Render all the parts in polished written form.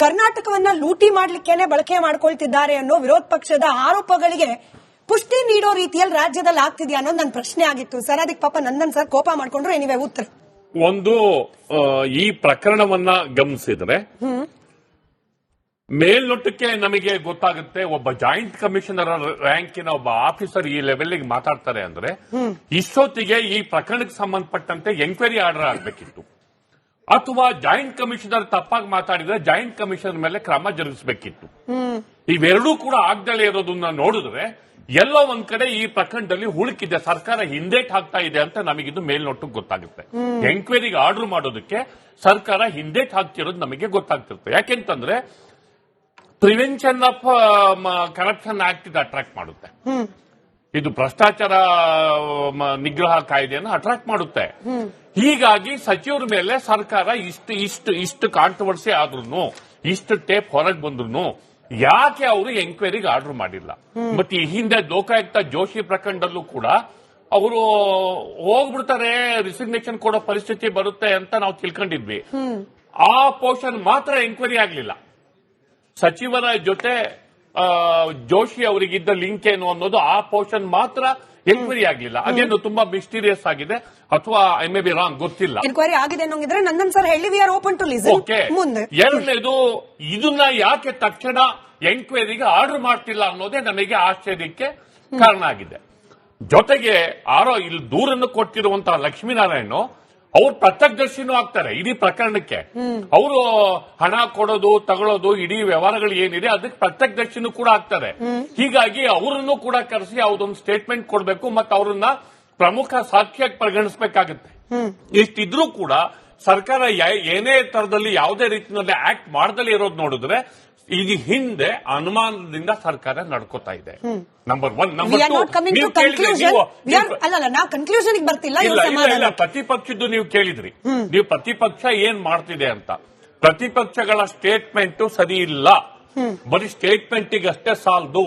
ಕರ್ನಾಟಕವನ್ನ ಲೂಟಿ ಮಾಡ್ಲಿಕ್ಕೇನೆ ಬಳಕೆ ಮಾಡ್ಕೊಳ್ತಿದ್ದಾರೆ ಅನ್ನೋ ವಿರೋಧ ಪಕ್ಷದ ಆರೋಪಗಳಿಗೆ ಪುಷ್ಟಿ ನೀಡೋ ರೀತಿಯಲ್ಲಿ ರಾಜ್ಯದಲ್ಲಿ ಆಗ್ತಿದ್ಯಾ ಅನ್ನೋದು ನನ್ನ ಪ್ರಶ್ನೆ ಆಗಿತ್ತು ಸರ್. ಅದಕ್ಕೆ ಪಾಪ ನಂದನ್ ಸರ್ ಕೋಪ ಮಾಡ್ಕೊಂಡ್ರು. ಎನಿವೆ ಉತ್ತರ ಒಂದು, ಈ ಪ್ರಕರಣವನ್ನ ಗಮನಿಸಿದ್ರೆ ಮೇಲ್ನೋಟಕ್ಕೆ ನಮಗೆ ಗೊತ್ತಾಗುತ್ತೆ, ಒಬ್ಬ ಜಾಯಿಂಟ್ ಕಮಿಷನರ್ ರ್ಯಾಂಕಿನ ಒಬ್ಬ ಆಫೀಸರ್ ಈ ಲೆವೆಲ್ಗೆ ಮಾತಾಡ್ತಾರೆ ಅಂದ್ರೆ ಇಷ್ಟೊತ್ತಿಗೆ ಈ ಪ್ರಕರಣಕ್ಕೆ ಸಂಬಂಧಪಟ್ಟಂತೆ ಎಂಕ್ವೈರಿ ಆರ್ಡರ್ ಆಗಬೇಕಿತ್ತು, ಅಥವಾ ಜಾಯಿಂಟ್ ಕಮಿಷನರ್ ತಪ್ಪಾಗಿ ಮಾತಾಡಿದ್ರೆ ಜಾಯಿಂಟ್ ಕಮಿಷನರ್ ಮೇಲೆ ಕ್ರಮ ಜರುಗಿಸಬೇಕಿತ್ತು. ಇವೆರಡೂ ಕೂಡ ಆಗ್ದಲೇ ಇರೋದನ್ನ ನೋಡಿದ್ರೆ ಎಲ್ಲೋ ಒಂದ್ ಕಡೆ ಈ ಪ್ರಕರಣದಲ್ಲಿ ಹುಳುಕಿದೆ, ಸರ್ಕಾರ ಹಿಂದೇಟ್ ಹಾಕ್ತಾ ಇದೆ ಅಂತ ನಮಗಿದು ಮೇಲ್ನೋಟಕ್ಕೆ ಗೊತ್ತಾಗುತ್ತೆ. ಎಂಕ್ವೈರಿಗೆ ಆರ್ಡರ್ ಮಾಡೋದಕ್ಕೆ ಸರ್ಕಾರ ಹಿಂದೇಟ್ ಹಾಕ್ತಿರೋದು ನಮಗೆ ಗೊತ್ತಾಗ್ತಿರುತ್ತೆ. ಯಾಕೆಂತಂದ್ರೆ ಪ್ರಿವೆನ್ಷನ್ ಆಫ್ ಕರಪ್ಷನ್ ಆಕ್ಟ್ ಇದು ಅಟ್ರಾಕ್ಟ್ ಮಾಡುತ್ತೆ, ಇದು ಭ್ರಷ್ಟಾಚಾರ ನಿಗ್ರಹ ಕಾಯ್ದೆಯನ್ನು ಅಟ್ರಾಕ್ಟ್ ಮಾಡುತ್ತೆ. ಹೀಗಾಗಿ ಸಚಿವರ ಮೇಲೆ ಸರ್ಕಾರ ಇಷ್ಟು ಕಾಂಟ್ರವರ್ಸಿ ಆದ್ರೂ, ಇಷ್ಟು ಟೇಪ್ ಹೊರಗೆ ಬಂದ್ರು ಯಾಕೆ ಅವರು ಎಂಕ್ವೈರಿಗೆ ಆರ್ಡರ್ ಮಾಡಿಲ್ಲ? ಮತ್ತೆ ಈ ಹಿಂದೆ ಲೋಕಾಯುಕ್ತ ಜೋಶಿ ಪ್ರಕರಣದಲ್ಲೂ ಕೂಡ ಅವರು ಹೋಗ್ಬಿಡ್ತಾರೆ, ರಿಸಿಗ್ನೇಷನ್ ಕೊಡೋ ಪರಿಸ್ಥಿತಿ ಬರುತ್ತೆ ಅಂತ ನಾವು ತಿಳ್ಕೊಂಡಿದ್ವಿ. ಆ ಪೋರ್ಷನ್ ಮಾತ್ರ ಎಂಕ್ವೈರಿ ಆಗ್ಲಿಲ್ಲ. ಸಚಿವರ ಜೊತೆ ಜೋಶಿ ಅವರಿಗಿದ್ದ ಲಿಂಕ್ ಏನು ಅನ್ನೋದು ಆ ಪೋರ್ಷನ್ ಮಾತ್ರ ಎಂಕ್ವೈರಿ ಆಗ್ಲಿಲ್ಲ. ಅದೇನು ತುಂಬಾ ಮಿಸ್ಟೀರಿಯಸ್ ಆಗಿದೆ, ಅಥವಾ ಐ ಮೇ ಬಿ ರಾಂಗ್, ಗೊತ್ತಿಲ್ಲ. ಎನ್ಕ್ವೈರಿ ಆಗಿದೆ ಅನ್ನೋಂಗಿದ್ರೆ ನಂದನ್ ಸರ್ ಹೇಳಿ we are open to listen. ಮುಂದೆ ಎರಡನೇದು, ಇದನ್ನ ಯಾಕೆ ತಕ್ಷಣ ಎಂಕ್ವೈರಿಗೆ ಆರ್ಡರ್ ಮಾಡ್ತಿಲ್ಲ ಅನ್ನೋದೇ ನನಗೆ ಆಶ್ಚರ್ಯಕ್ಕೆ ಕಾರಣ ಆಗಿದೆ. ಜೊತೆಗೆ ಇಲ್ಲಿ ದೂರನ್ನು ಕೊಟ್ಟಿರುವಂತಹ ಲಕ್ಷ್ಮೀನಾರಾಯಣ ಅವ್ರು ಪ್ರತ್ಯಕ್ಷದರ್ಶಿನೂ ಆಗ್ತಾರೆ ಇಡೀ ಪ್ರಕರಣಕ್ಕೆ. ಅವರು ಹಣ ಕೊಡೋದು ತಗೊಳ್ಳೋದು ಇಡೀ ವ್ಯವಹಾರಗಳು ಏನಿದೆ ಅದಕ್ಕೆ ಪ್ರತ್ಯಕ್ಷದರ್ಶಿನೂ ಕೂಡ ಆಗ್ತಾರೆ. ಹೀಗಾಗಿ ಅವರನ್ನು ಕೂಡ ಕರೆಸಿ ಅವ್ರದೊಂದು ಸ್ಟೇಟ್ಮೆಂಟ್ ಕೊಡಬೇಕು ಮತ್ತು ಅವರನ್ನ ಪ್ರಮುಖ ಸಾಕ್ಷಿಯಾಗಿ ಪರಿಗಣಿಸಬೇಕಾಗುತ್ತೆ. ಇಷ್ಟಿದ್ರೂ ಕೂಡ ಸರ್ಕಾರ ಏನೇ ತರದಲ್ಲಿ ಯಾವುದೇ ರೀತಿಯಲ್ಲಿ ಆಕ್ಟ್ ಮಾಡದಲ್ಲೇ ಇರೋದು ನೋಡಿದ್ರೆ ಈಗ ಹಿಂದೆ ಅನುಮಾನದಿಂದ ಸರ್ಕಾರ ನಡ್ಕೋತಾ ಇದೆ. Number one. ನಂಬರ್ ಟು, ಪ್ರತಿಪಕ್ಷದ್ದು ನೀವು ಕೇಳಿದ್ರಿ, ನೀವು ಪ್ರತಿಪಕ್ಷ ಏನ್ ಮಾಡ್ತಿದೆ ಅಂತ. ಪ್ರತಿಪಕ್ಷಗಳ ಸ್ಟೇಟ್ಮೆಂಟ್ ಸರಿ ಇಲ್ಲ, ಬರೀ ಸ್ಟೇಟ್ಮೆಂಟಿಗಷ್ಟೇ ಸಾಲದು.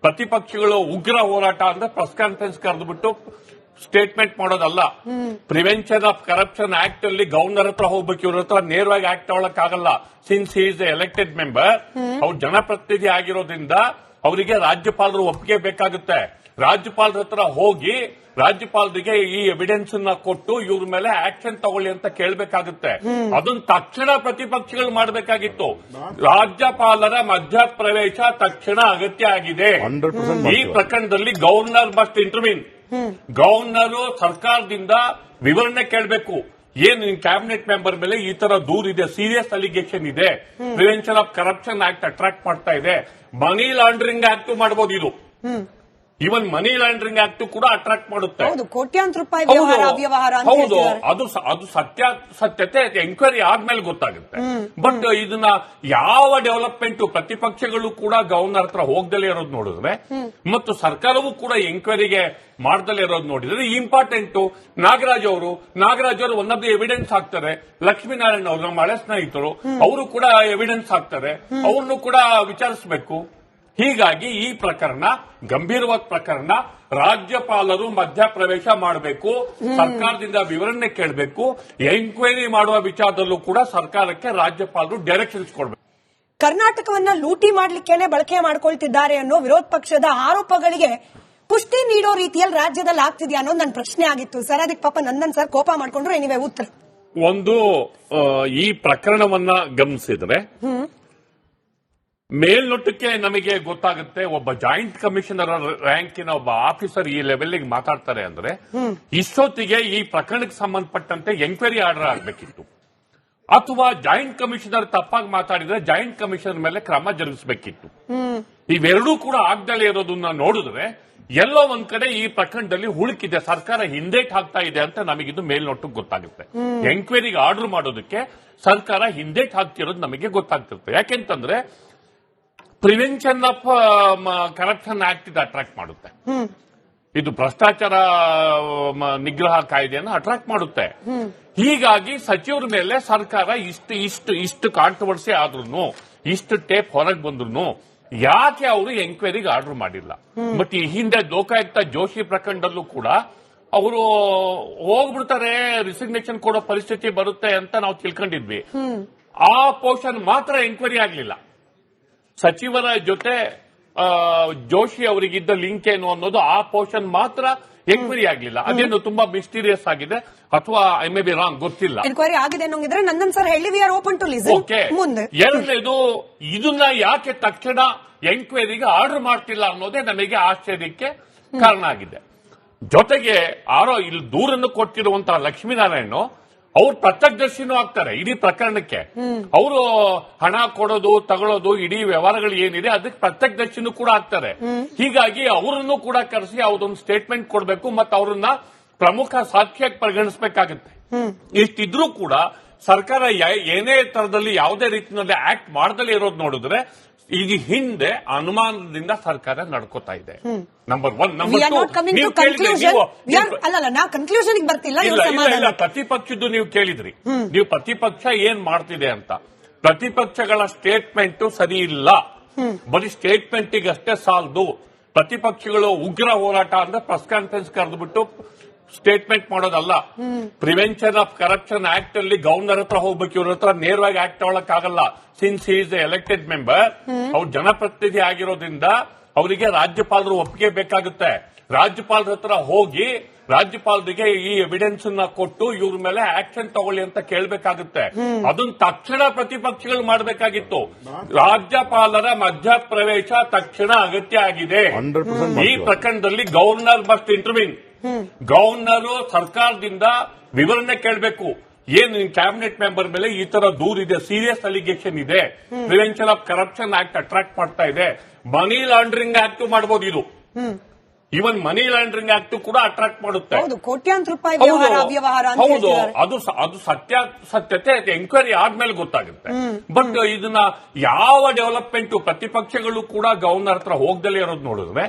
ಪ್ರತಿಪಕ್ಷಗಳು ಉಗ್ರ ಹೋರಾಟ ಅಂದ್ರೆ ಪ್ರೆಸ್ ಕಾನ್ಫರೆನ್ಸ್ ಕರೆದುಬಿಟ್ಟು ಸ್ಟೇಟ್ಮೆಂಟ್ ಮಾಡೋದಲ್ಲ. ಪ್ರಿವೆನ್ಷನ್ ಆಫ್ ಕರಪ್ಷನ್ ಆಕ್ಟ್ ಅಲ್ಲಿ ಗವರ್ನರ್ ಹತ್ರ ಹೋಗ್ಬೇಕು, ಇವ್ರ ಹತ್ರ ನೇರವಾಗಿ ಆಕ್ಟ್ ತಗೊಳಕ್ಕಾಗಲ್ಲ. Since he is elected member, ಅವ್ರು ಜನಪ್ರತಿನಿಧಿ ಆಗಿರೋದ್ರಿಂದ ಅವರಿಗೆ ರಾಜ್ಯಪಾಲರು ಒಪ್ಪಿಗೆ ಬೇಕಾಗುತ್ತೆ. ರಾಜ್ಯಪಾಲರ ಹತ್ರ ಹೋಗಿ ರಾಜ್ಯಪಾಲರಿಗೆ ಈ ಎವಿಡೆನ್ಸ್ ನ ಕೊಟ್ಟು ಇವ್ರ ಮೇಲೆ ಆಕ್ಷನ್ ತಗೊಳ್ಳಿ ಅಂತ ಕೇಳಬೇಕಾಗುತ್ತೆ. ಅದನ್ನ ತಕ್ಷಣ ಪ್ರತಿಪಕ್ಷಗಳು ಮಾಡಬೇಕಾಗಿತ್ತು. ರಾಜ್ಯಪಾಲರ ಮಧ್ಯಪ್ರವೇಶ ತಕ್ಷಣ ಅಗತ್ಯ ಆಗಿದೆ. ಈ ಪ್ರಕರಣದಲ್ಲಿ ಗವರ್ನರ್ ಮಸ್ಟ್ ಇಂಟರ್ವ್ಯೂನ್. ಗವರ್ನರ್ ಸರ್ಕಾರದಿಂದ ವಿವರಣೆ ಕೇಳಬೇಕು. ಏನ್ ಕ್ಯಾಬಿನೆಟ್ ಮೆಂಬರ್ ಮೇಲೆ ಈ ತರ ದೂರಿದೆ, ಸೀರಿಯಸ್ ಅಲಿಗೇಷನ್ ಇದೆ, prevention of corruption act attract ಮಾಡ್ತಾ ಇದೆ, ಮನಿ ಲಾಂಡ್ರಿಂಗ್ ಆಕ್ಟ್ ಮಾಡಬಹುದು. ಇದು ಈವನ್ ಮನಿ ಲಾಂಡ್ರಿಂಗ್ ಆಕ್ಟ್ ಕೂಡ ಅಟ್ರಾಕ್ಟ್ ಮಾಡುತ್ತೆ. ಕೋಟ್ಯಾಂತರ ರೂಪಾಯಿ ಹೌದು, ಅದು ಸತ್ಯತೆ ಎಂಕ್ವೈರಿ ಆದ್ಮೇಲೆ ಗೊತ್ತಾಗುತ್ತೆ. ಬಟ್ ಇದನ್ನ ಯಾವ ಡೆವಲಪ್ಮೆಂಟ್ ಪ್ರತಿಪಕ್ಷಗಳು ಕೂಡ ಗವರ್ನರ್ ಹತ್ರ ಹೋಗ್ದಲೇ ಇರೋದು ನೋಡಿದ್ರೆ, ಮತ್ತು ಸರ್ಕಾರವೂ ಕೂಡ ಎಂಕ್ವೈರಿಗೆ ಮಾಡ್ದಲೇ ಇರೋದು ನೋಡಿದ್ರೆ ಇಂಪಾರ್ಟೆಂಟ್. ನಾಗರಾಜ್ ಅವರು ಒನ್ ಆಫ್ ದಿ ಎವಿಡೆನ್ಸ್ ಹಾಕ್ತಾರೆ. ಲಕ್ಷ್ಮೀನಾರಾಯಣ ಅವರು ನಮ್ಮ ಹಳೆ ಸ್ನೇಹಿತರು, ಅವರು ಕೂಡ ಎವಿಡೆನ್ಸ್ ಹಾಕ್ತಾರೆ. ಅವ್ರನ್ನು ಕೂಡ ವಿಚಾರಿಸಬೇಕು. ಹೀಗಾಗಿ ಈ ಪ್ರಕರಣ ಗಂಭೀರವಾದ ಪ್ರಕರಣ. ರಾಜ್ಯಪಾಲರು ಮಧ್ಯಪ್ರವೇಶ ಮಾಡಬೇಕು, ಸರ್ಕಾರದಿಂದ ವಿವರಣೆ ಕೇಳಬೇಕು. ಎಂಕ್ವೈರಿ ಮಾಡುವ ವಿಚಾರದಲ್ಲೂ ಕೂಡ ಸರ್ಕಾರಕ್ಕೆ ರಾಜ್ಯಪಾಲರು ಡೈರೆಕ್ಷನ್ಸ್ ಕೊಡಬೇಕು. ಕರ್ನಾಟಕವನ್ನ ಲೂಟಿ ಮಾಡ್ಲಿಕ್ಕೇನೆ ಬಳಕೆ ಮಾಡ್ಕೊಳ್ತಿದ್ದಾರೆ ಅನ್ನೋ ವಿರೋಧ ಪಕ್ಷದ ಆರೋಪಗಳಿಗೆ ಪುಷ್ಟಿ ನೀಡೋ ರೀತಿಯಲ್ಲಿ ರಾಜ್ಯದಲ್ಲಿ ಆಗ್ತಿದ್ಯಾ ಅನ್ನೋದು ನನ್ನ ಪ್ರಶ್ನೆ ಆಗಿತ್ತು ಸರ್. ಅದಕ್ಕೆ ಪಾಪ ನಂದನ್ ಸರ್ ಕೋಪ ಮಾಡ್ಕೊಂಡ್ರು. ಎನಿವೆ ಉತ್ತರ ಒಂದು, ಈ ಪ್ರಕರಣವನ್ನ ಗಮನಿಸಿದ್ರೆ ಮೇಲ್ನೋಟಕ್ಕೆ ನಮಗೆ ಗೊತ್ತಾಗುತ್ತೆ, ಒಬ್ಬ ಜಾಯಿಂಟ್ ಕಮಿಷನರ್ ರ್ಯಾಂಕಿನ ಒಬ್ಬ ಆಫೀಸರ್ ಈ ಲೆವೆಲ್ಗೆ ಮಾತಾಡ್ತಾರೆ ಅಂದ್ರೆ ಇಷ್ಟೊತ್ತಿಗೆ ಈ ಪ್ರಕರಣಕ್ಕೆ ಸಂಬಂಧಪಟ್ಟಂತೆ ಎಂಕ್ವೈರಿ ಆರ್ಡರ್ ಆಗಬೇಕಿತ್ತು, ಅಥವಾ ಜಾಯಿಂಟ್ ಕಮಿಷನರ್ ತಪ್ಪಾಗಿ ಮಾತಾಡಿದ್ರೆ ಜಾಯಿಂಟ್ ಕಮಿಷನರ್ ಮೇಲೆ ಕ್ರಮ ಜರುಗಿಸಬೇಕಿತ್ತು. ಇವೆರಡೂ ಕೂಡ ಆಗ್ದಲೇ ಇರೋದನ್ನ ನೋಡಿದ್ರೆ ಎಲ್ಲೋ ಒಂದ್ ಕಡೆ ಈ ಪ್ರಕರಣದಲ್ಲಿ ಹುಳುಕಿದೆ, ಸರ್ಕಾರ ಹಿಂದೇಟ್ ಹಾಕ್ತಾ ಇದೆ ಅಂತ ನಮಗಿದು ಮೇಲ್ನೋಟಕ್ಕೆ ಗೊತ್ತಾಗುತ್ತೆ. ಎಂಕ್ವೈರಿಗೆ ಆರ್ಡರ್ ಮಾಡೋದಕ್ಕೆ ಸರ್ಕಾರ ಹಿಂದೇಟ್ ಹಾಕ್ತಿರೋದು ನಮಗೆ ಗೊತ್ತಾಗ್ತಿರುತ್ತೆ. ಯಾಕೆಂತಂದ್ರೆ ಪ್ರಿವೆನ್ಷನ್ ಆಫ್ ಕರಪ್ಷನ್ ಆಕ್ಟ್ ಇದು ಅಟ್ರಾಕ್ಟ್ ಮಾಡುತ್ತೆ, ಇದು ಭ್ರಷ್ಟಾಚಾರ ನಿಗ್ರಹ ಕಾಯ್ದೆಯನ್ನು ಅಟ್ರಾಕ್ಟ್ ಮಾಡುತ್ತೆ. ಹೀಗಾಗಿ ಸಚಿವರ ಮೇಲೆ ಸರ್ಕಾರ ಇಷ್ಟು ಕಾಂಟ್ರವರ್ಸಿ ಆದ್ರೂ, ಇಷ್ಟು ಟೇಪ್ ಹೊರಗೆ ಬಂದ್ರು ಯಾಕೆ ಅವರು ಎಂಕ್ವೈರಿಗೆ ಆರ್ಡರ್ ಮಾಡಿಲ್ಲ? ಮತ್ತೆ ಈ ಹಿಂದೆ ಲೋಕಾಯುಕ್ತ ಜೋಶಿ ಪ್ರಕರಣದಲ್ಲೂ ಕೂಡ ಅವರು ಹೋಗ್ಬಿಡ್ತಾರೆ, ರಿಸಿಗ್ನೇಷನ್ ಕೊಡೋ ಪರಿಸ್ಥಿತಿ ಬರುತ್ತೆ ಅಂತ ನಾವು ತಿಳ್ಕೊಂಡಿದ್ವಿ. ಆ ಪೋರ್ಷನ್ ಮಾತ್ರ ಎಂಕ್ವೈರಿ ಆಗಲಿಲ್ಲ. ಸಚಿವರ ಜೊತೆ ಜೋಶಿ ಅವರಿಗಿದ್ದ ಲಿಂಕ್ ಏನು ಅನ್ನೋದು ಆ ಪೋರ್ಷನ್ ಮಾತ್ರ ಎಂಕ್ವೈರಿ ಆಗಲಿಲ್ಲ. ಅದೇನು ತುಂಬಾ ಮಿಸ್ಟೀರಿಯಸ್ ಆಗಿದೆ ಅಥವಾ ಐ ಮೇ ಬಿ ರಾಂಗ್, ಗೊತ್ತಿಲ್ಲ. ಎನ್ಕ್ವೈರಿ ಆಗಿದೆ ಅನ್ನೋಂಗಿದ್ರೆ ನಂದನ್ ಸರ್ ಹೇಳಿ we are open to listen. Okay. ಮುಂದೆ ಎರಡನೇದು, ಇದನ್ನ ಯಾಕೆ ತಕ್ಷಣ ಎಂಕ್ವೈರಿಗೆ ಆರ್ಡರ್ ಮಾಡ್ತಿಲ್ಲ ಅನ್ನೋದೇ ನಮಗೆ ಆಶ್ಚರ್ಯಕ್ಕೆ ಕಾರಣ ಆಗಿದೆ. ಜೊತೆಗೆ ಇಲ್ಲಿ ದೂರನ್ನು ಕೊಟ್ಟಿರುವಂತಹ ಲಕ್ಷ್ಮೀನಾರಾಯಣ ಅವ್ರು ಪ್ರತ್ಯಕ್ಷದರ್ಶಿನೂ ಆಗ್ತಾರೆ ಇಡೀ ಪ್ರಕರಣಕ್ಕೆ. ಅವರು ಹಣ ಕೊಡೋದು ತಗೊಳ್ಳೋದು ಇಡೀ ವ್ಯವಹಾರಗಳು ಏನಿದೆ ಅದಕ್ಕೆ ಪ್ರತ್ಯಕ್ಷದರ್ಶಿನೂ ಕೂಡ ಆಗ್ತಾರೆ. ಹೀಗಾಗಿ ಅವರನ್ನು ಕೂಡ ಕರೆಸಿ ಅವ್ರದೊಂದು ಸ್ಟೇಟ್ಮೆಂಟ್ ಕೊಡಬೇಕು ಮತ್ತು ಅವರನ್ನ ಪ್ರಮುಖ ಸಾಕ್ಷಿಯಾಗಿ ಪರಿಗಣಿಸಬೇಕಾಗುತ್ತೆ. ಇಷ್ಟಿದ್ರೂ ಕೂಡ ಸರ್ಕಾರ ಏನೇ ತರದಲ್ಲಿ ಯಾವುದೇ ರೀತಿಯಲ್ಲಿ ಆಕ್ಟ್ ಮಾಡದಲ್ಲೇ ಇರೋದು ನೋಡಿದ್ರೆ ಈಗ ಹಿಂದೆ ಅನುಮಾನದಿಂದ ಸರ್ಕಾರ ನಡ್ಕೋತಾ ಇದೆ. Number one. ನಂಬರ್ ಕನ್ಕ್ಲೂಷನ್ ಬರ್ತಿಲ್ಲ. ಇಲ್ಲ, ಪ್ರತಿಪಕ್ಷದ್ದು ನೀವು ಕೇಳಿದ್ರಿ. ನೀವು ಪ್ರತಿಪಕ್ಷ ಏನ್ ಮಾಡ್ತಿದೆ ಅಂತ. ಪ್ರತಿಪಕ್ಷಗಳ ಸ್ಟೇಟ್ಮೆಂಟ್ ಸರಿ ಇಲ್ಲ. ಬರೀ ಸ್ಟೇಟ್ಮೆಂಟಿಗೆ ಅಷ್ಟೇ ಸಾಲದು. ಪ್ರತಿಪಕ್ಷಗಳು ಉಗ್ರ ಹೋರಾಟ ಅಂದ್ರೆ ಪ್ರೆಸ್ ಕಾನ್ಫರೆನ್ಸ್ ಕರೆದುಬಿಟ್ಟು ಸ್ಟೇಟ್ಮೆಂಟ್ ಮಾಡೋದಲ್ಲ. ಪ್ರಿವೆನ್ಷನ್ ಆಫ್ ಕರಪ್ಷನ್ ಆಕ್ಟ್ ಅಲ್ಲಿ ಗವರ್ನರ್ ಹತ್ರ ಹೋಗ್ಬೇಕು, ಇವ್ರ ಹತ್ರ ನೇರವಾಗಿ ಆಕ್ಟ್ ತಗೊಳಕ್ಕಾಗಲ್ಲ. Since he is elected member, ಅವ್ರು ಜನಪ್ರತಿನಿಧಿ ಆಗಿರೋದ್ರಿಂದ ಅವರಿಗೆ ರಾಜ್ಯಪಾಲರು ಒಪ್ಪಿಗೆ ಬೇಕಾಗುತ್ತೆ. ರಾಜ್ಯಪಾಲರ ಹತ್ರ ಹೋಗಿ ರಾಜ್ಯಪಾಲರಿಗೆ ಈ ಎವಿಡೆನ್ಸ್ ಅನ್ನ ಕೊಟ್ಟು ಇವ್ರ ಮೇಲೆ ಆಕ್ಷನ್ ತಗೊಳ್ಳಿ ಅಂತ ಕೇಳಬೇಕಾಗುತ್ತೆ. ಅದನ್ನ ತಕ್ಷಣ ಪ್ರತಿಪಕ್ಷಗಳು ಮಾಡಬೇಕಾಗಿತ್ತು. ರಾಜ್ಯಪಾಲರ ಮಧ್ಯಪ್ರವೇಶ ತಕ್ಷಣ ಅಗತ್ಯ ಆಗಿದೆ. ಈ ಪ್ರಕರಣದಲ್ಲಿ ಗವರ್ನರ್ ಮಸ್ಟ್ ಇಂಟರ್ವ್ಯೂನ್. ಗವರ್ನರ್ ಸರ್ಕಾರದಿಂದ ವಿವರಣೆ ಕೇಳಬೇಕು. ಏನ್ ಕ್ಯಾಬಿನೆಟ್ ಮೆಂಬರ್ ಮೇಲೆ ಈ ತರ ದೂರಿದೆ, ಸೀರಿಯಸ್ ಅಲಿಗೇಷನ್ ಇದೆ, prevention of corruption act attract ಮಾಡ್ತಾ ಇದೆ, ಮನಿ ಲಾಂಡ್ರಿಂಗ್ ಆಕ್ಟ್ ಮಾಡಬಹುದು. ಇದು ಈವನ್ ಮನಿ ಲಾಂಡ್ರಿಂಗ್ ಆಕ್ಟ್ ಕೂಡ ಅಟ್ರಾಕ್ಟ್ ಮಾಡುತ್ತೆ. ಕೋಟ್ಯಾಂತರ ರೂಪಾಯಿ ಹೌದು, ಅದು ಸತ್ಯತೆ ಎಂಕ್ವೈರಿ ಆದ್ಮೇಲೆ ಗೊತ್ತಾಗುತ್ತೆ. ಬಟ್ ಇದನ್ನ ಯಾವ ಡೆವಲಪ್ಮೆಂಟ್ ಪ್ರತಿಪಕ್ಷಗಳು ಕೂಡ ಗವರ್ನರ್ ಹತ್ರ ಹೋಗ್ದಲೇ ಇರೋದು ನೋಡಿದ್ರೆ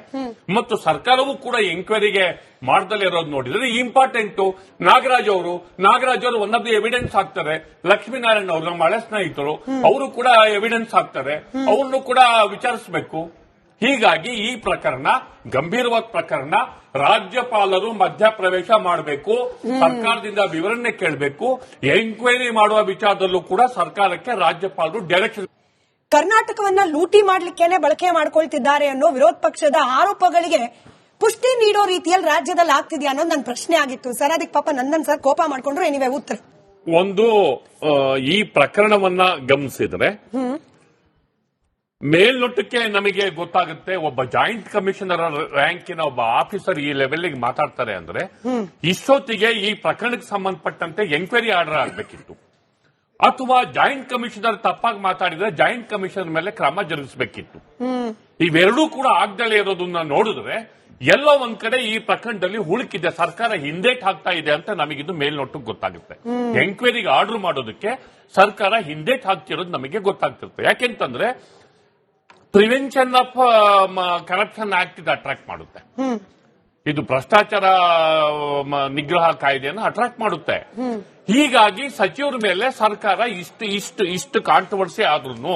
ಮತ್ತು ಸರ್ಕಾರವೂ ಕೂಡ ಎಂಕ್ವೈರಿಗೆ ಮಾಡ್ದಲೇ ಇರೋದು ನೋಡಿದ್ರೆ ಇಂಪಾರ್ಟೆಂಟ್. ನಾಗರಾಜ್ ಅವರು ಒನ್ ಆಫ್ ದಿ ಎವಿಡೆನ್ಸ್ ಹಾಕ್ತಾರೆ. ಲಕ್ಷ್ಮೀನಾರಾಯಣ ಅವರು ನಮ್ಮ ಹಳೆ ಸ್ನೇಹಿತರು, ಅವರು ಕೂಡ ಎವಿಡೆನ್ಸ್ ಹಾಕ್ತಾರೆ. ಅವ್ರನ್ನು ಕೂಡ ವಿಚಾರಿಸಬೇಕು. ಹೀಗಾಗಿ ಈ ಪ್ರಕರಣ ಗಂಭೀರವಾದ ಪ್ರಕರಣ. ರಾಜ್ಯಪಾಲರು ಮಧ್ಯಪ್ರವೇಶ ಮಾಡಬೇಕು, ಸರ್ಕಾರದಿಂದ ವಿವರಣೆ ಕೇಳಬೇಕು. ಎಂಕ್ವೈರಿ ಮಾಡುವ ವಿಚಾರದಲ್ಲೂ ಕೂಡ ಸರ್ಕಾರಕ್ಕೆ ರಾಜ್ಯಪಾಲರು ಡೈರೆಕ್ಷನ್. ಕರ್ನಾಟಕವನ್ನ ಲೂಟಿ ಮಾಡ್ಲಿಕ್ಕೇನೆ ಬಳಕೆ ಮಾಡ್ಕೊಳ್ತಿದ್ದಾರೆ ಅನ್ನೋ ವಿರೋಧ ಪಕ್ಷದ ಆರೋಪಗಳಿಗೆ ಪುಷ್ಟಿ ನೀಡೋ ರೀತಿಯಲ್ಲಿ ರಾಜ್ಯದಲ್ಲಿ ಆಗ್ತಿದೆಯಾ ಅನ್ನೋದು ನನ್ನ ಪ್ರಶ್ನೆ ಆಗಿತ್ತು ಸರ್. ಅದಕ್ಕೆ ಪಾಪ ನಂದನ್ ಸರ್ ಕೋಪ ಮಾಡ್ಕೊಂಡ್ರು. ಏನಿವೆ ಉತ್ತರ ಒಂದು, ಈ ಪ್ರಕರಣವನ್ನ ಗಮನಿಸಿದ್ರೆ ಮೇಲ್ನೋಟಕ್ಕೆ ನಮಗೆ ಗೊತ್ತಾಗುತ್ತೆ ಒಬ್ಬ ಜಾಯಿಂಟ್ ಕಮಿಷನರ್ ರ್ಯಾಂಕಿನ ಒಬ್ಬ ಆಫೀಸರ್ ಈ ಲೆವೆಲ್ಗೆ ಮಾತಾಡ್ತಾರೆ ಅಂದ್ರೆ ಇಷ್ಟೊತ್ತಿಗೆ ಈ ಪ್ರಕರಣಕ್ಕೆ ಸಂಬಂಧಪಟ್ಟಂತೆ ಎಂಕ್ವೈರಿ ಆರ್ಡರ್ ಆಗಬೇಕಿತ್ತು. ಅಥವಾ ಜಾಯಿಂಟ್ ಕಮಿಷನರ್ ತಪ್ಪಾಗಿ ಮಾತಾಡಿದ್ರೆ ಜಾಯಿಂಟ್ ಕಮಿಷನರ್ ಮೇಲೆ ಕ್ರಮ ಜರುಗಿಸಬೇಕಿತ್ತು. ಇವೆರಡೂ ಕೂಡ ಆಗ್ದಲೇ ಇರೋದನ್ನ ನೋಡಿದ್ರೆ ಎಲ್ಲೋ ಒಂದ್ ಕಡೆ ಈ ಪ್ರಕರಣದಲ್ಲಿ ಹುಳುಕಿದೆ, ಸರ್ಕಾರ ಹಿಂದೇಟ್ ಹಾಕ್ತಾ ಇದೆ ಅಂತ ನಮಗಿದು ಮೇಲ್ನೋಟಕ್ಕೆ ಗೊತ್ತಾಗುತ್ತೆ. ಎಂಕ್ವೈರಿಗೆ ಆರ್ಡರ್ ಮಾಡೋದಕ್ಕೆ ಸರ್ಕಾರ ಹಿಂದೇಟ್ ಹಾಕ್ತಿರೋದು ನಮಗೆ ಗೊತ್ತಾಗ್ತಿರುತ್ತೆ. ಯಾಕೆಂತಂದ್ರೆ ಪ್ರಿವೆನ್ಷನ್ ಆಫ್ ಕರಪ್ಷನ್ ಆಕ್ಟ್ ಇದು ಅಟ್ರಾಕ್ಟ್ ಮಾಡುತ್ತೆ. ಇದು ಭ್ರಷ್ಟಾಚಾರ ನಿಗ್ರಹ ಕಾಯ್ದೆಯನ್ನು ಅಟ್ರಾಕ್ಟ್ ಮಾಡುತ್ತೆ. ಹೀಗಾಗಿ ಸಚಿವರ ಮೇಲೆ ಸರ್ಕಾರ ಇಷ್ಟು ಕಾಂಟ್ರವರ್ಸಿ ಆದ್ರೂ,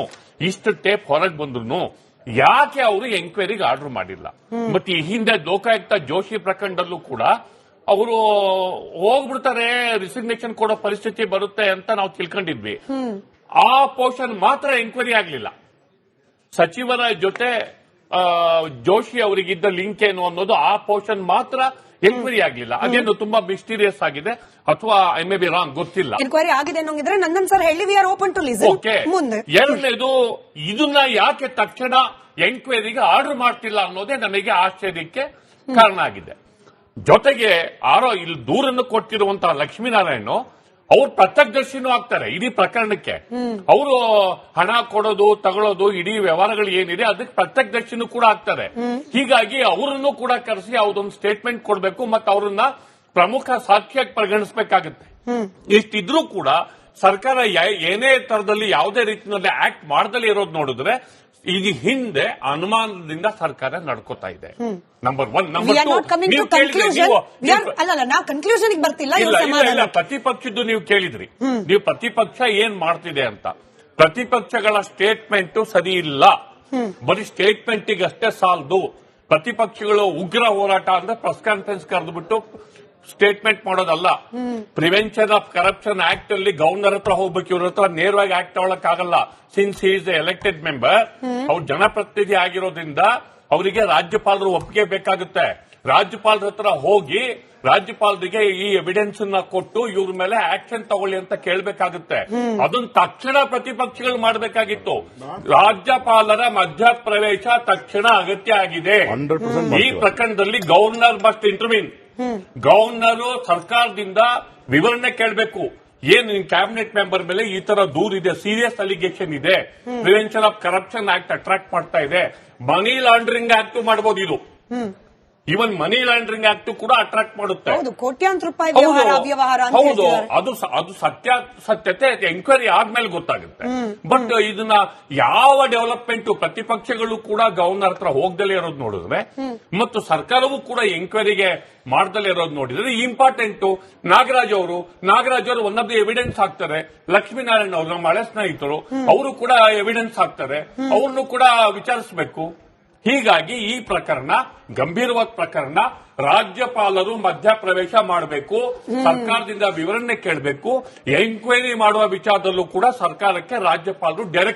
ಇಷ್ಟು ಟೇಪ್ ಹೊರಗೆ ಬಂದ್ರು ಯಾಕೆ ಅವರು ಎಂಕ್ವೈರಿಗೆ ಆರ್ಡರ್ ಮಾಡಿಲ್ಲ? ಮತ್ತೆ ಈ ಹಿಂದೆ ಲೋಕಾಯುಕ್ತ ಜೋಶಿ ಪ್ರಕರಣದಲ್ಲೂ ಕೂಡ ಅವರು ಹೋಗ್ಬಿಡ್ತಾರೆ, ರಿಸಿಗ್ನೇಷನ್ ಕೊಡೋ ಪರಿಸ್ಥಿತಿ ಬರುತ್ತೆ ಅಂತ ನಾವು ತಿಳ್ಕೊಂಡಿದ್ವಿ. ಆ ಪೋರ್ಷನ್ ಮಾತ್ರ ಎಂಕ್ವೈರಿ ಆಗಲಿಲ್ಲ. ಸಚಿವರ ಜೊತೆ ಜೋಶಿ ಅವರಿಗಿದ್ದ ಲಿಂಕ್ ಏನು ಅನ್ನೋದು ಆ ಪೋರ್ಷನ್ ಮಾತ್ರ ಎಂಕ್ವೈರಿ ಆಗಲಿಲ್ಲ. ಅದೇನು ತುಂಬಾ ಮಿಸ್ಟೀರಿಯಸ್ ಆಗಿದೆ ಅಥವಾ ಐ ಮೇ ಬಿ ರಾಂಗ್, ಗೊತ್ತಿಲ್ಲ. ಎನ್ಕ್ವೈರಿ ಆಗಿದೆ ಅನ್ನೋಂಗಿದ್ರೆ ನಂದನ್ ಸರ್ ಹೇಳಿ we are open to listen. Okay. ಎರಡನೇದು, ಇದನ್ನ ಯಾಕೆ ತಕ್ಷಣ ಎಂಕ್ವೈರಿಗೆ ಆರ್ಡರ್ ಮಾಡ್ತಿಲ್ಲ ಅನ್ನೋದೇ ನಮಗೆ ಆಶ್ಚರ್ಯಕ್ಕೆ ಕಾರಣ ಆಗಿದೆ. ಜೊತೆಗೆ ಇಲ್ಲಿ ದೂರನ್ನು ಕೊಟ್ಟಿರುವಂತಹ ಲಕ್ಷ್ಮೀನಾರಾಯಣ ಅವ್ರು ಪ್ರತ್ಯಕ್ಷದರ್ಶಿನೂ ಆಗ್ತಾರೆ ಇಡೀ ಪ್ರಕರಣಕ್ಕೆ. ಅವರು ಹಣ ಕೊಡೋದು ತಗೊಳ್ಳೋದು ಇಡೀ ವ್ಯವಹಾರಗಳು ಏನಿದೆ ಅದಕ್ಕೆ ಪ್ರತ್ಯಕ್ಷದರ್ಶಿನೂ ಕೂಡ ಆಗ್ತಾರೆ. ಹೀಗಾಗಿ ಅವರನ್ನು ಕೂಡ ಕರೆಸಿ ಅವ್ರದೊಂದು ಸ್ಟೇಟ್ಮೆಂಟ್ ಕೊಡಬೇಕು ಮತ್ತು ಅವರನ್ನ ಪ್ರಮುಖ ಸಾಕ್ಷಿಯಾಗಿ ಪರಿಗಣಿಸಬೇಕಾಗುತ್ತೆ. ಇಷ್ಟಿದ್ರೂ ಕೂಡ ಸರ್ಕಾರ ಏನೇ ತರದಲ್ಲಿ ಯಾವುದೇ ರೀತಿಯಲ್ಲಿ ಆಕ್ಟ್ ಮಾಡದಲ್ಲೇ ಇರೋದು ನೋಡಿದ್ರೆ ಈಗ ಹಿಂದೆ ಅನುಮಾನದಿಂದ ಸರ್ಕಾರ ನಡ್ಕೋತಾ ಇದೆ. Number one. ನಂಬರ್ ಕನ್ಕ್ಲೂಷನ್ ಬರ್ತಿಲ್ಲ. ಇಲ್ಲ, ಪ್ರತಿಪಕ್ಷದ್ದು ನೀವು ಕೇಳಿದ್ರಿ. ನೀವು ಪ್ರತಿಪಕ್ಷ ಏನ್ ಮಾಡ್ತಿದೆ ಅಂತ. ಪ್ರತಿಪಕ್ಷಗಳ ಸ್ಟೇಟ್ಮೆಂಟ್ ಸರಿ ಇಲ್ಲ. ಬರೀ ಸ್ಟೇಟ್ಮೆಂಟಿಗೆ ಅಷ್ಟೇ ಸಾಲದು. ಪ್ರತಿಪಕ್ಷಗಳು ಉಗ್ರ ಹೋರಾಟ ಅಂದ್ರೆ ಪ್ರೆಸ್ ಕಾನ್ಫರೆನ್ಸ್ ಕರೆದುಬಿಟ್ಟು ಸ್ಟೇಟ್ಮೆಂಟ್ ಮಾಡೋದಲ್ಲ. ಪ್ರಿವೆನ್ಷನ್ ಆಫ್ ಕರಪ್ಷನ್ ಆಕ್ಟ್ ಅಲ್ಲಿ ಗವರ್ನರ್ ಹತ್ರ ಹೋಗ್ಬೇಕು, ಇವ್ರ ಹತ್ರ ನೇರವಾಗಿ ಆಕ್ಟ್ ತಗೊಳಕ್ಕಾಗಲ್ಲ. Since he is elected member, ಅವ್ರು ಜನಪ್ರತಿನಿಧಿ ಆಗಿರೋದ್ರಿಂದ ಅವರಿಗೆ ರಾಜ್ಯಪಾಲರು ಒಪ್ಪಿಗೆ ಬೇಕಾಗುತ್ತೆ. ರಾಜ್ಯಪಾಲರ ಹತ್ರ ಹೋಗಿ ರಾಜ್ಯಪಾಲರಿಗೆ ಈ ಎವಿಡೆನ್ಸ್ ಅನ್ನ ಕೊಟ್ಟು ಇವ್ರ ಮೇಲೆ ಆಕ್ಷನ್ ತಗೊಳ್ಳಿ ಅಂತ ಕೇಳಬೇಕಾಗುತ್ತೆ. ಅದನ್ನ ತಕ್ಷಣ ಪ್ರತಿಪಕ್ಷಗಳು ಮಾಡಬೇಕಾಗಿತ್ತು. ರಾಜ್ಯಪಾಲರ ಮಧ್ಯಪ್ರವೇಶ ತಕ್ಷಣ ಅಗತ್ಯ ಆಗಿದೆ. ಈ ಪ್ರಕರಣದಲ್ಲಿ ಗವರ್ನರ್ ಮಸ್ಟ್ ಇಂಟರ್ವ್ಯೂನ್. ಗವರ್ನರ್ ಸರ್ಕಾರದಿಂದ ವಿವರಣೆ ಕೇಳಬೇಕು. ಏನ್ ಕ್ಯಾಬಿನೆಟ್ ಮೆಂಬರ್ ಮೇಲೆ ಈ ತರ ದೂರಿದೆ, ಸೀರಿಯಸ್ ಅಲಿಗೇಷನ್ ಇದೆ, prevention of corruption act attract ಮಾಡ್ತಾ ಇದೆ, ಮನಿ ಲಾಂಡ್ರಿಂಗ್ ಆಕ್ಟ್ ಮಾಡಬಹುದು. ಇದು ಈವನ್ ಮನಿ ಲಾಂಡ್ರಿಂಗ್ ಆಕ್ಟ್ ಕೂಡ ಅಟ್ರಾಕ್ಟ್ ಮಾಡುತ್ತೆ. ಕೋಟ್ಯಾಂತರ ರೂಪಾಯಿ ಅವ್ಯವಹಾರ ಅಂತ ಹೌದು, ಹೇಳ್ತಿದ್ದಾರೆ. ಅದು ಸತ್ಯತೆ ಎಂಕ್ವೈರಿ ಆದ್ಮೇಲೆ ಗೊತ್ತಾಗುತ್ತೆ. ಬಟ್ ಇದನ್ನ ಯಾವ ಡೆವಲಪ್ಮೆಂಟ್ ಪ್ರತಿಪಕ್ಷಗಳು ಕೂಡ ಗವರ್ನರ್ ಹತ್ರ ಹೋಗ್ದಲೇ ಇರೋದು ನೋಡಿದ್ರೆ, ಮತ್ತು ಸರ್ಕಾರವೂ ಕೂಡ ಎಂಕ್ವೈರಿಗೆ ಮಾಡ್ದಲೇ ಇರೋದು ನೋಡಿದ್ರೆ ಇಂಪಾರ್ಟೆಂಟ್. ನಾಗರಾಜ್ ಅವರು ಒನ್ ಆಫ್ ದಿ ಎವಿಡೆನ್ಸ್ ಹಾಕ್ತಾರೆ. ಲಕ್ಷ್ಮೀನಾರಾಯಣ ಅವರು ನಮ್ಮ ಹಳೆ ಸ್ನೇಹಿತರು, ಅವರು ಕೂಡ ಎವಿಡೆನ್ಸ್ ಹಾಕ್ತಾರೆ. ಅವ್ರನ್ನು ಕೂಡ ವಿಚಾರಿಸಬೇಕು. ಹೀಗಾಗಿ ಈ ಪ್ರಕರಣ ಗಂಭೀರವಾದ ಪ್ರಕರಣ. ರಾಜ್ಯಪಾಲರು ಮಧ್ಯಪ್ರವೇಶ ಮಾಡಬೇಕು, ಸರ್ಕಾರದಿಂದ ವಿವರಣೆ ಕೇಳಬೇಕು. ಎಂಕ್ವೈರಿ ಮಾಡುವ ವಿಚಾರದಲ್ಲೂ ಕೂಡ ಸರ್ಕಾರಕ್ಕೆ ರಾಜ್ಯಪಾಲರು ಡೈರೆಕ್ಷನ್